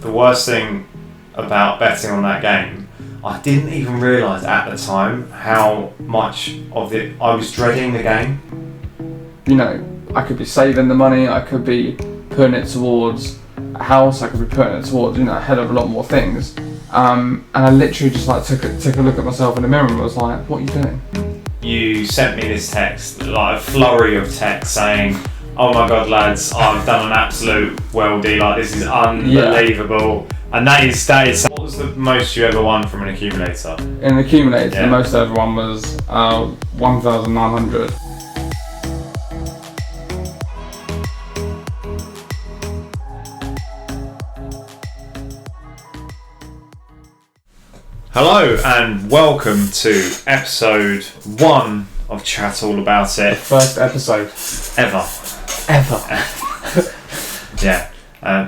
the worst thing about betting on that game, I didn't even realise at the time how much of it I was dreading the game. You know, I could be saving the money, I could be putting it towards a house, I could be putting it towards, a hell of a lot more things. And I literally just took a look at myself in the mirror and was like, what are you doing? You sent me this text, like a flurry of text saying, oh my god lads, I've done an absolute worldie, like this is unbelievable. Yeah. And that is, what was the most you ever won from an accumulator? In an accumulator, the most I ever won was 1,900. Hello and welcome to episode 1 of Chat All About It. The first episode. Ever. Yeah.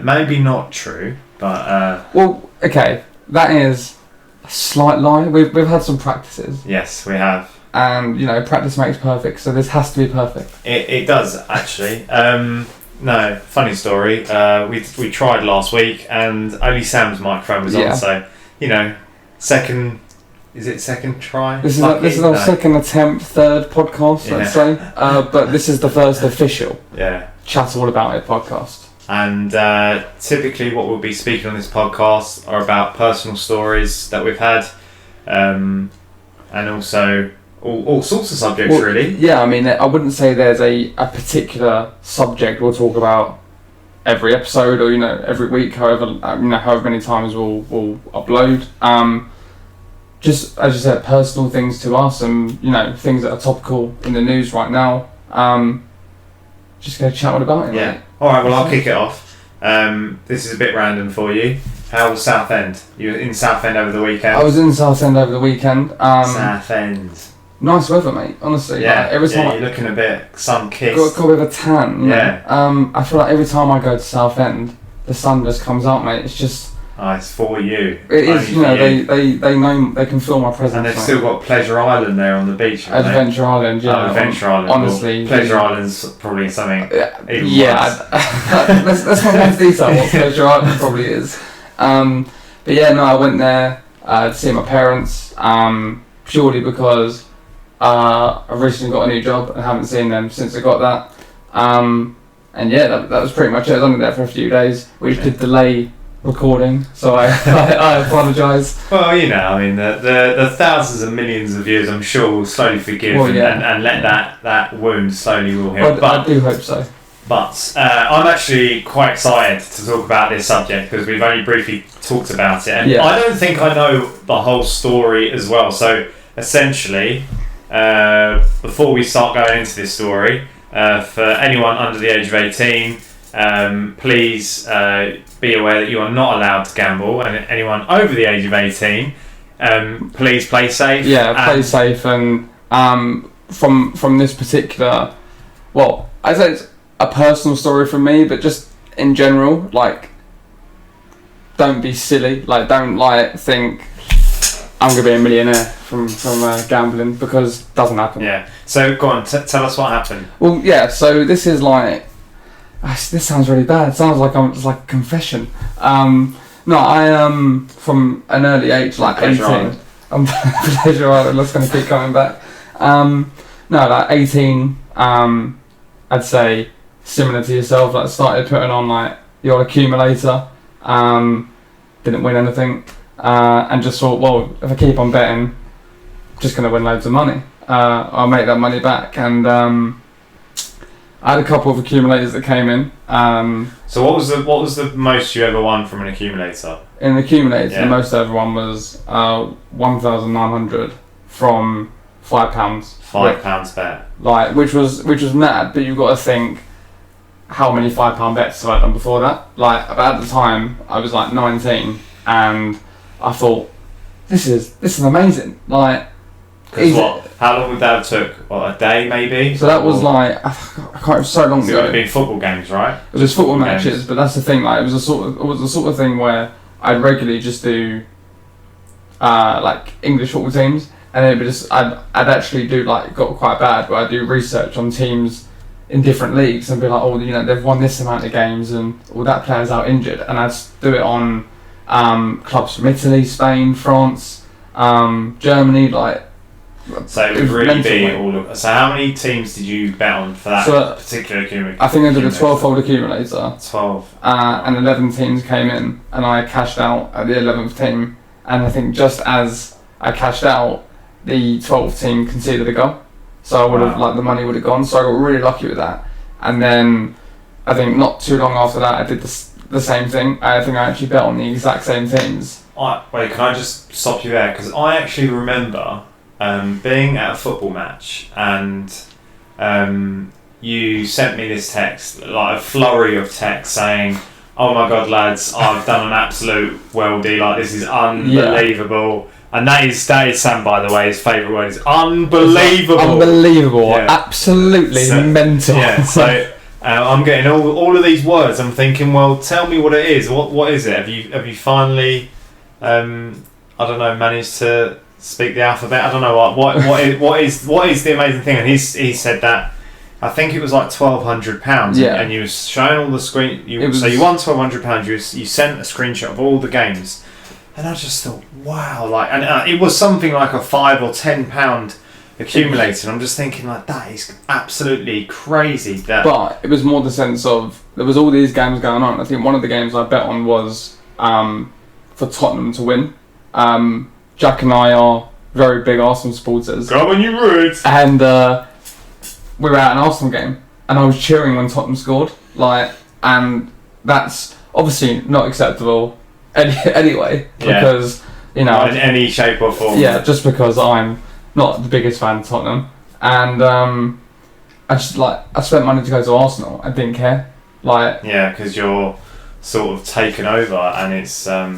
Maybe not true, but... Well, okay. That is a slight lie. We've had some practices. Yes, we have. And, practice makes perfect, so this has to be perfect. It does, actually. No, funny story. We tried last week and only Sam's microphone was on, so, second try? This is our second attempt, third podcast, let's say. But this is the first official Chat All About It podcast. And typically what we'll be speaking on this podcast are about personal stories that we've had, and also all sorts of subjects, really. Yeah, I wouldn't say there's a particular subject we'll talk about every episode or every week, however many times we'll upload. Just as you said, personal things to us and things that are topical in the news right now. Just gonna chat all about it. Yeah. Mate. All right. Well, I'll kick it off. This is a bit random for you. How was Southend? You were in Southend over the weekend. I was in Southend over the weekend. Southend. Nice weather, mate. Honestly. Yeah. Like, every time you're looking a bit sun-kissed. Got a bit of a tan. Yeah. I feel like every time I go to Southend, the sun just comes out, mate. It's just. Oh, it's for you. It is. They know they can feel my presence. And they've mate. Still got Pleasure Island there on the beach. Adventure Island. Yeah. Oh, Adventure Island. Honestly, Pleasure Island's probably something. Even worse. Let's not go into detail what Pleasure Island probably is. But yeah, no, I went there to see my parents purely because I recently got a new job and haven't seen them since I got that. And yeah, that was pretty much it. I was only there for a few days, which did delay recording, so I apologise. Well, the thousands and millions of viewers, I'm sure, will slowly forgive and let that wound slowly will heal. I do hope so. But I'm actually quite excited to talk about this subject because we've only briefly talked about it, and I don't think I know the whole story as well. So essentially, before we start going into this story, for anyone under the age of 18, please be aware that you are not allowed to gamble, and anyone over the age of 18, please play safe. Yeah, play safe, and from this particular, I say it's a personal story from me, but just in general, don't be silly. Don't think I'm gonna be a millionaire from gambling, because it doesn't happen. Yeah. So go on, tell us what happened. Well, yeah. So this is this sounds really bad. It sounds like it's like a confession. No, I from an early age, Pleasure 18. Pleasure Island. That's gonna keep coming back. 18. I'd say similar to yourself. Started putting on the old accumulator. Didn't win anything, and just thought, well, if I keep on betting, I'm just gonna win loads of money. I'll make that money back, and I had a couple of accumulators that came in. So what was the most you ever won from an accumulator? In the accumulator, the most I ever won was 1,900 from £5. £5 bet. Which was mad, but you've got to think how many £5 bets have I done before that? At the time I was 19, and I thought, this is amazing. How long would that have took? A day maybe? So that was I can't. It was so long ago. It would have been football games, right? It was football matches, but that's the thing. It was the sort of thing where I'd regularly just do English football teams, and then I'd actually do got quite bad, where I do research on teams in different leagues and be like, oh, you know, they've won this amount of games and all that player's out injured, and I'd do it on clubs from Italy, Spain, France, Germany, like. So it would really be all of. So how many teams did you bet on for that particular accumulator? I think I did a 12-fold accumulator. 12. And 11 teams came in, and I cashed out at the 11th team. And I think just as I cashed out, the 12th team conceded a goal. So I would have, like, the money would have gone. So I got really lucky with that. And then I think not too long after that, I did the same thing. I think I actually bet on the exact same teams. Wait, can I just stop you there? Because I actually remember being at a football match, and you sent me this text, like a flurry of text saying, "Oh my God, lads, I've done an absolute worldie. Like, this is unbelievable." Yeah. And that is Sam, by the way, his favourite word is unbelievable. Unbelievable, yeah. Absolutely mental. Yeah. So I'm getting all of these words. I'm thinking, well, tell me what it is. What is it? Have you finally, I don't know, managed to speak the alphabet? I don't know what is the amazing thing. And he said that I think it was like £1,200. Yeah. And you was showing all the screen. So you won £1,200. You sent a screenshot of all the games, and I just thought, wow, like, and it was something like a £5 or £10 accumulated. I'm just thinking, like, that is absolutely crazy. But it was more the sense of there was all these games going on. I think one of the games I bet on was for Tottenham to win. Jack and I are very big Arsenal supporters. Go on, you rude. And we were at an Arsenal game, and I was cheering when Tottenham scored. Like, and that's obviously not acceptable anyway, because you know, not in any shape or form. Yeah, just because I'm not the biggest fan of Tottenham, and I spent money to go to Arsenal. I didn't care. Like, yeah, because you're sort of taken over, and it's so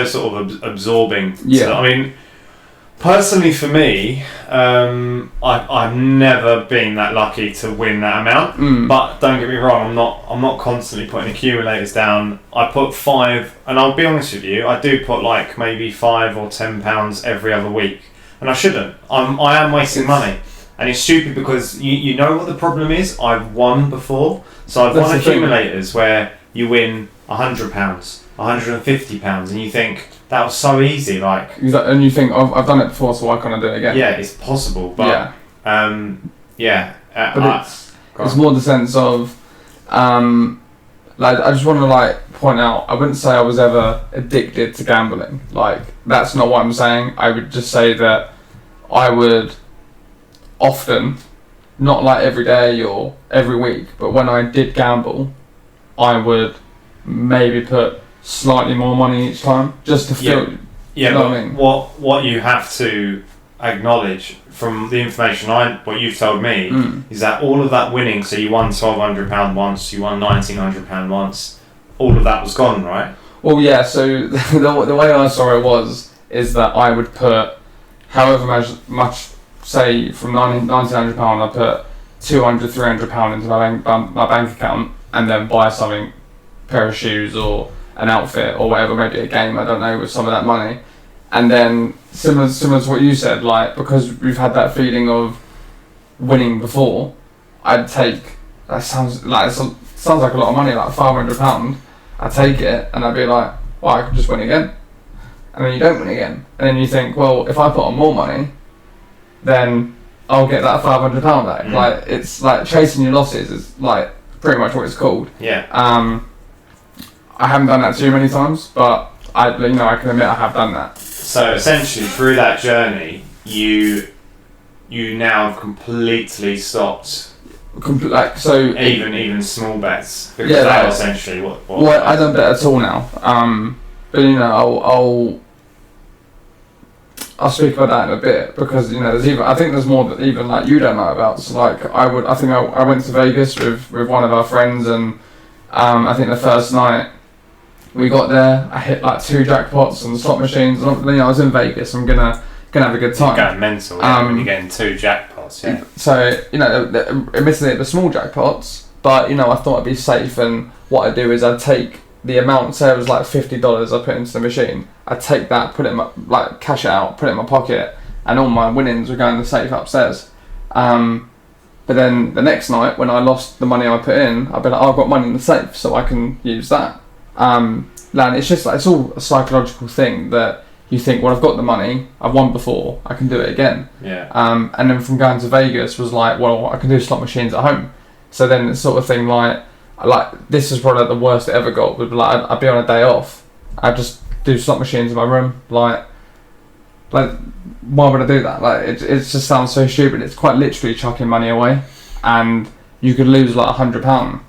sort of absorbing. Yeah. So, I mean, personally for me, I've never been that lucky to win that amount. But don't get me wrong, I'm not constantly putting accumulators down. I put 5, and I'll be honest with you, I do put like maybe £5 or £10 every other week, and I shouldn't. I am wasting money, and it's stupid because you know what the problem is. I've won before, so I've won accumulators where you win £100, £150, and you think, that was so easy, like. And you think, I've done it before, so why can't I do it again? Yeah, it's possible, but it's more the sense of, like, I just want to, like, point out, I wouldn't say I was ever addicted to gambling. Like, that's not what I'm saying. I would just say that I would often, not like every day or every week, but when I did gamble, I would maybe put slightly more money each time, just to feel. Yeah, you know but what I mean? What you have to acknowledge from the information what you've told me is that all of that winning. So you won £1,200 once, you won £1,900 once. All of that was gone, right? Well, yeah. So the way I saw it is that I would put however much, say from £1,900, I put £200, £300 into my bank account, and then buy something, pair of shoes or an outfit or whatever, maybe a game, I don't know, with some of that money. And then similar to what you said, like, because we've had that feeling of winning before, I'd take, that sounds like a lot of money, like £500, I'd take it and I'd be like, well, I could just win again. And then you don't win again. And then you think, well, if I put on more money, then I'll get that £500 back. Like, it's like chasing your losses is like pretty much what it's called. Yeah. I haven't done that too many times, but I can admit I have done that. So essentially, through that journey, you now have completely stopped. Even small bets, because that's essentially what. Well, I don't bet at all now. But you know, I'll speak about that in a bit, because you know I think there's more that even like you don't know about. So like I went to Vegas with one of our friends, and I think the first night we got there, I hit like 2 jackpots on the slot machines. And, you know, I was in Vegas. I'm gonna have a good time. You're going mental when you're getting 2 jackpots. Yeah. So you know, admittedly the small jackpots, but you know, I thought I'd be safe. And what I do is I take the amount. Say it was like $50 I put into the machine. I take that, put it in my, like, cash it out, put it in my pocket, and all my winnings were going in the safe upstairs. But then the next night, when I lost the money I put in, I'd be like, I've got money in the safe, so I can use that. And it's just like, it's all a psychological thing that you think, well, I've got the money, I've won before, I can do it again. Yeah. And then from going to Vegas was like, well, I can do slot machines at home. So then it's sort of thing like this is probably the worst it ever got. Would be like, I'd be on a day off, I'd just do slot machines in my room. Like why would I do that? Like it just sounds so stupid. It's quite literally chucking money away, and you could lose like £100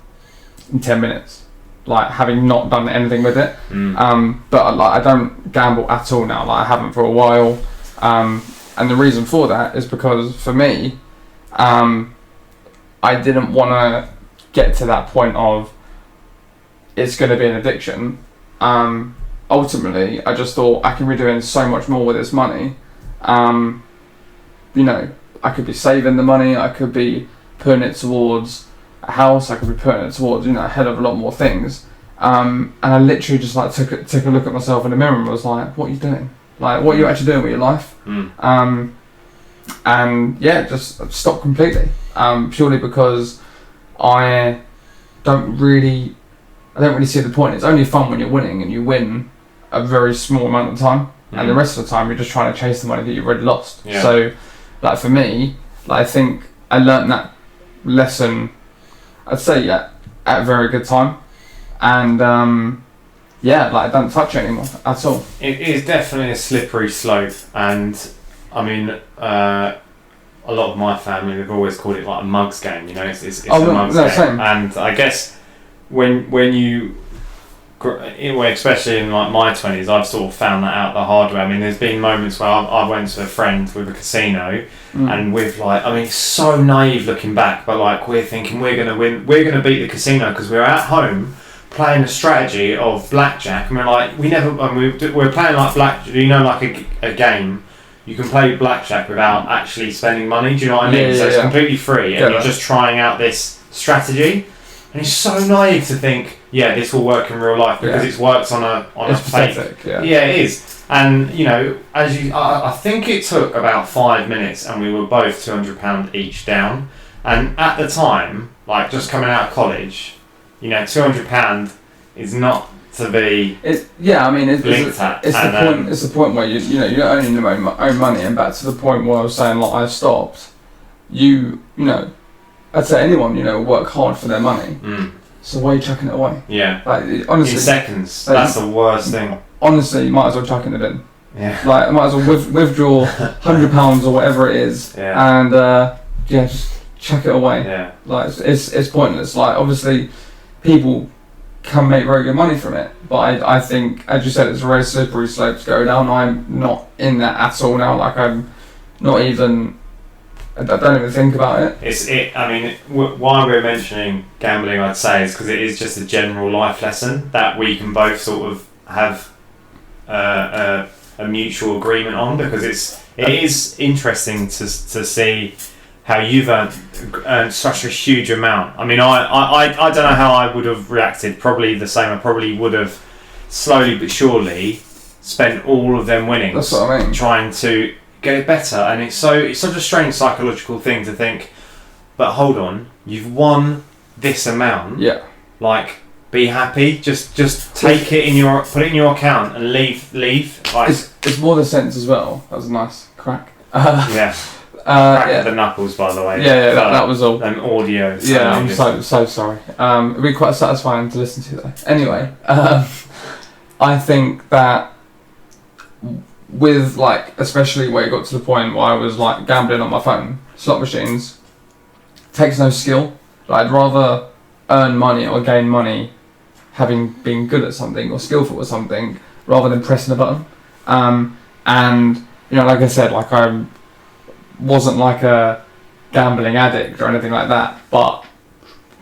in 10 minutes. Like having not done anything with it. But like I don't gamble at all now. Like I haven't for a while. And the reason for that is because for me, I didn't want to get to that point of it's going to be an addiction. Ultimately, I just thought I can be doing so much more with this money. You know, I could be saving the money. I could be putting it towards a house. I could be putting it towards, you know, a hell of a lot more things. And I literally just like took a look at myself in the mirror and was like, what are you doing? Like, what are you actually doing with your life? And yeah, just stopped completely. Purely because I don't really see the point. It's only fun when you're winning and you win a very small amount of time, and the rest of the time you're just trying to chase the money that you've already lost. Yeah. So, like for me, like I think I learnt that lesson, I'd say at a very good time, and like I don't touch it anymore at all. It is definitely a slippery slope, and I mean, a lot of my family, they've always called it like a mugs game. You know, it's a mugs game, same. And I guess when you, especially in like my 20s, I've sort of found that out the hard way. I mean, there's been moments where I went to a friend with a casino, and with like, I mean, it's so naive looking back, but like we're thinking we're gonna win, we're gonna beat the casino because we're at home playing a strategy of blackjack. And we're like, we're playing like black, you know, like a game. You can play blackjack without actually spending money. Do you know what I mean? So it's completely free, and you're just trying out this strategy. And it's so naive to think, yeah, this will work in real life because it works on a fake. Yeah, it is. And you know, I think it took about 5 minutes, and we were both £200 each down. And at the time, like just coming out of college, you know, £200 is not to be. It's the point where you don't own your own money, and back to the point where I was saying, like I stopped. You know. I'd say anyone, you know, work hard for their money. So why are you chucking it away? Yeah. Like honestly, in seconds. That's the worst thing. Honestly, you might as well chuck it in. Yeah. Like, I might as well withdraw £100 or whatever it is, and just chuck it away. Yeah. Like it's pointless. Like obviously, people can make very good money from it, but I think, as you said, it's a very slippery slope to go down. I'm not in that at all now. Like I'm not even. I don't even think about it. I mean, why we're mentioning gambling, I'd say, is because it is just a general life lesson that we can both sort of have a mutual agreement on, because it is interesting to see how you've earned such a huge amount. I mean, I don't know how I would have reacted. Probably the same. I probably would have slowly but surely spent all of them winnings. That's what I mean. Trying to get it better, and it's such a strange psychological thing to think, but hold on, you've won this amount, like be happy, just take it put it in your account and leave like it's more the sense as well. That was a nice crack. Crack the knuckles, by the way. That was all audio. I'm so sorry. It'd be quite satisfying to listen to though. Anyway, I think that with like, especially where it got to the point where I was like gambling on my phone, slot machines takes no skill. Like, I'd rather earn money or gain money having been good at something or skillful at something rather than pressing a button. And you know, like I said, like I wasn't like a gambling addict or anything like that, but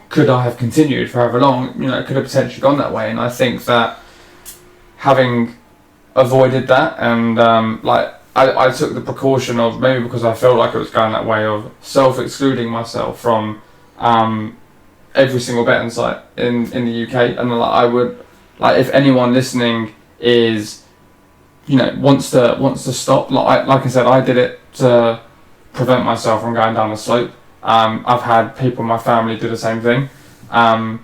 could I have continued for however long, you know, it could have potentially gone that way. And I think that having avoided that, and I took the precaution of, maybe because I felt like it was going that way, of self-excluding myself from every single betting site in the UK. And like, I would, like, if anyone listening is, you know, wants to stop, like I said, I did it to prevent myself from going down the slope. I've had people in my family do the same thing. And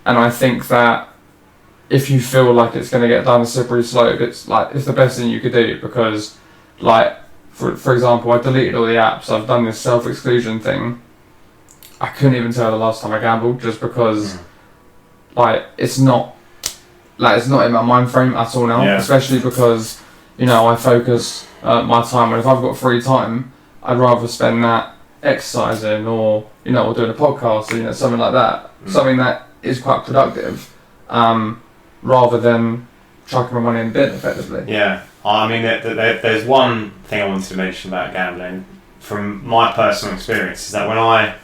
I think that if you feel like it's going to get down a slippery slope, it's the best thing you could do, because like for example, I deleted all the apps. I've done this self-exclusion thing. I couldn't even tell the last time I gambled, just because it's not in my mind frame at all now, especially because I focus my time, and if I've got free time, I'd rather spend that exercising or or doing a podcast or something like that, something that is quite productive, rather than chucking my money in bin effectively. Yeah, I mean, there's one thing I wanted to mention about gambling from my personal experience, is that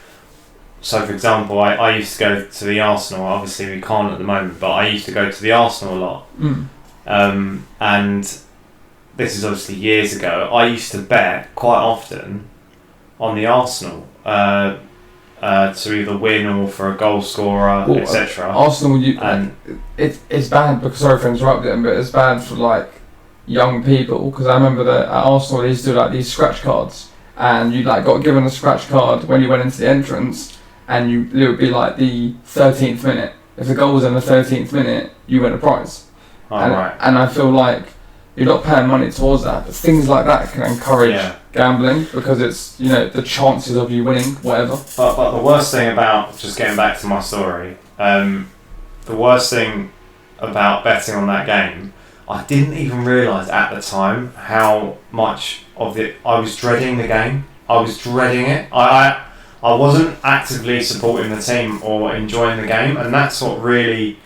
so for example, I used to go to the Arsenal. Obviously we can't at the moment, but I used to go to the Arsenal a lot. And this is obviously years ago. I used to bet quite often on the Arsenal to either win or for a goal scorer, etc. Arsenal, it's bad, because sorry for interrupting, but it's bad for like young people, because I remember that at Arsenal they used to do like these scratch cards, and you like got given a scratch card when you went into the entrance, and it would be like the 13th minute. If the goal was in the 13th minute, you win a prize. And I feel like you're not paying money towards that, but things like that can encourage gambling, because it's the chances of you winning, whatever. But the worst thing about, just getting back to my story, the worst thing about betting on that game, I didn't even realise at the time how much of it I was dreading the game. I was dreading it. I wasn't actively supporting the team or enjoying the game, and that's what really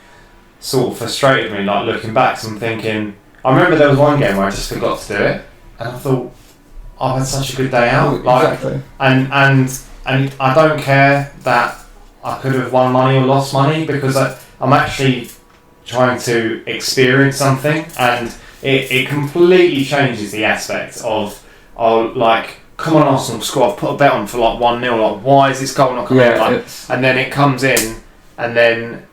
sort of frustrated me. Like looking back, so I'm thinking, I remember there was one game where I just forgot to do it, and I thought, I've had such a good day out. Exactly. And I don't care that I could have won money or lost money, because I'm actually trying to experience something, and it completely changes the aspect of like, come on Arsenal, score, I've put a bet on for like 1-0, like why is this goal not coming in? And then it comes in, and then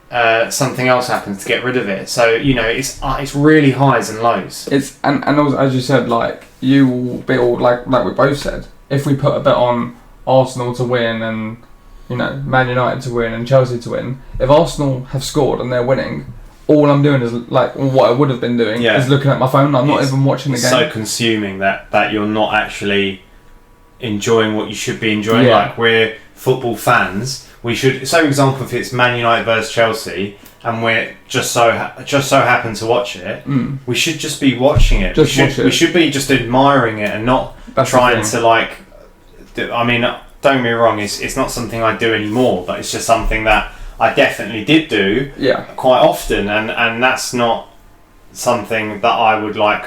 something else happens to get rid of it. So it's really highs and lows. And also, as you said, like you will be all like we both said, if we put a bet on Arsenal to win and Man United to win and Chelsea to win, if Arsenal have scored and they're winning, all I'm doing is like what I would have been doing is looking at my phone. I'm not even watching the game. So consuming that you're not actually enjoying what you should be enjoying. Like, we're football fans, we should, so for example, if it's Man United versus Chelsea and we're just so happen to watch it, we should just be watching it. We should be just admiring it and not trying to like I mean, don't get me wrong, it's not something I do anymore, but it's just something that I definitely did do quite often, and that's not something that I would like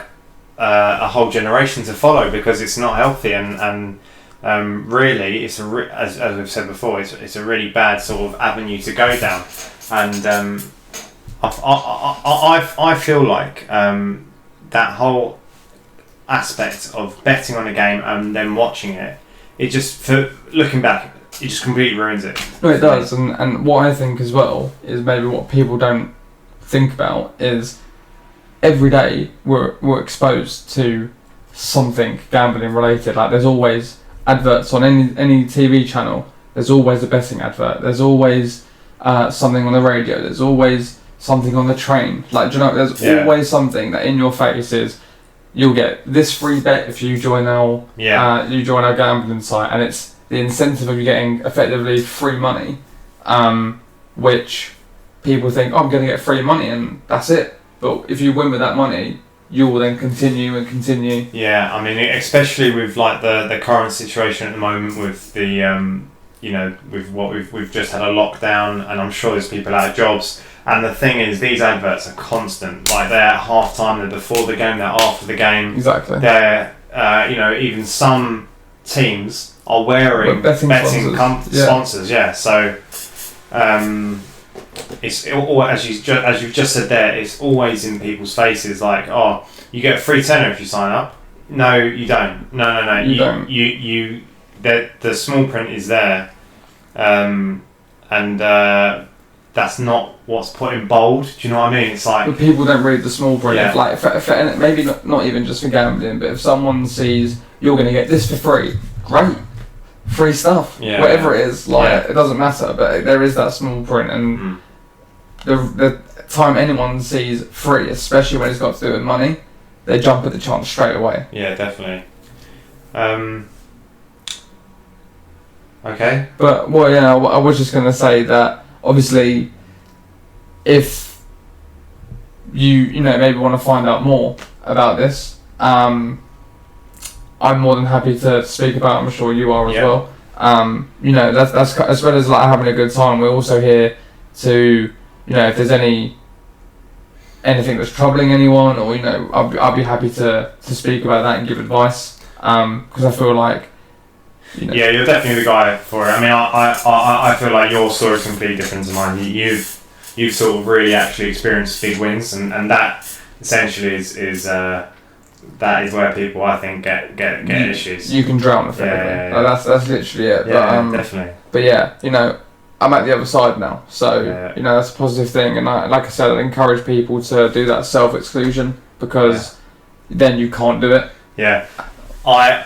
a whole generation to follow, because it's not healthy, and really it's as we've said before, it's a really bad sort of avenue to go down, and I feel like that whole aspect of betting on a game and then watching it, it just, for looking back, it just completely ruins it. No, it does, and what I think as well is maybe what people don't think about is every day we're exposed to something gambling related. Like, there's always adverts on any TV channel. There's always a betting advert. There's always something on the radio. There's always something on the train. Like, do you know, there's always something that in your face is, you'll get this free bet if you join our gambling site, and it's the incentive of you getting effectively free money, which people think, oh, I'm going to get free money and that's it. But if you win with that money, you will then continue and continue. Yeah, I mean, especially with like the current situation at the moment with the with what we've just had a lockdown, and I'm sure there's people out of jobs. And the thing is, these adverts are constant. Like, they're at half time, they're before the game, they're after the game. Exactly. They're even some teams are wearing betting sponsors. Yeah. So it's all, as you've just said there, it's always in people's faces. Like, oh, you get a free tenner if you sign up. No, you don't. No. You don't. The small print is there, and that's not what's put in bold. Do you know what I mean? It's like, but people don't read the small print. Yeah. If maybe not even just for gambling, but if someone sees you're going to get this for free, great, free stuff, whatever it is. Like it doesn't matter, but there is that small print, and the time anyone sees free, especially when it's got to do with money, they jump at the chance straight away. Yeah, definitely. Okay. But I was just gonna say that obviously, if you maybe want to find out more about this, I'm more than happy to speak about it. I'm sure you are as well. That's as well as like having a good time. We're also here to, if there's anything that's troubling anyone, or I'll be happy to speak about that and give advice. Because I feel like. Yeah, you're definitely the guy for it. I mean, I feel like your story is completely different to mine. You've sort of really actually experienced big wins, and that essentially is that is where people, I think, get issues. You can drown effectively. Yeah. That's literally it. Yeah, definitely. But yeah, I'm at the other side now, so that's a positive thing. And like I said, I encourage people to do that self-exclusion, because then you can't do it. Yeah. I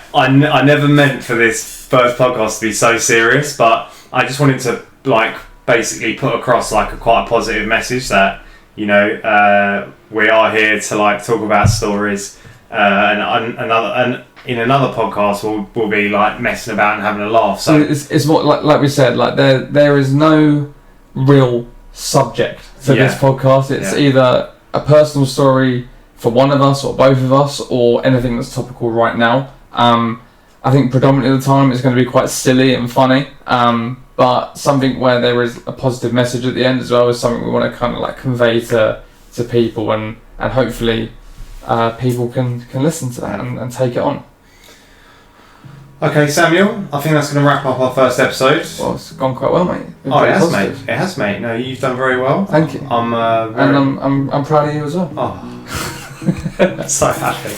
never meant for this first podcast to be so serious, but I just wanted to basically put across quite a positive message that we are here to talk about stories, and in another podcast we'll be messing about and having a laugh. So it's more like we said, there is no real subject to this podcast. It's either a personal story for one of us or both of us, or anything that's topical right now. I think predominantly of the time it's going to be quite silly and funny, but something where there is a positive message at the end as well is something we want to kind of convey to people, and hopefully people can listen to that and take it on. Okay, Samuel, I think that's going to wrap up our first episode. Well, it's gone quite well, mate. It has, mate. It has, mate. No, you've done very well. Thank you. I'm proud of you as well. Oh, so happy.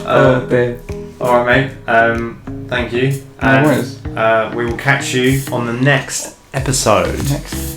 Oh dear. All right, mate. Thank you. No worries. We will catch you on the next episode.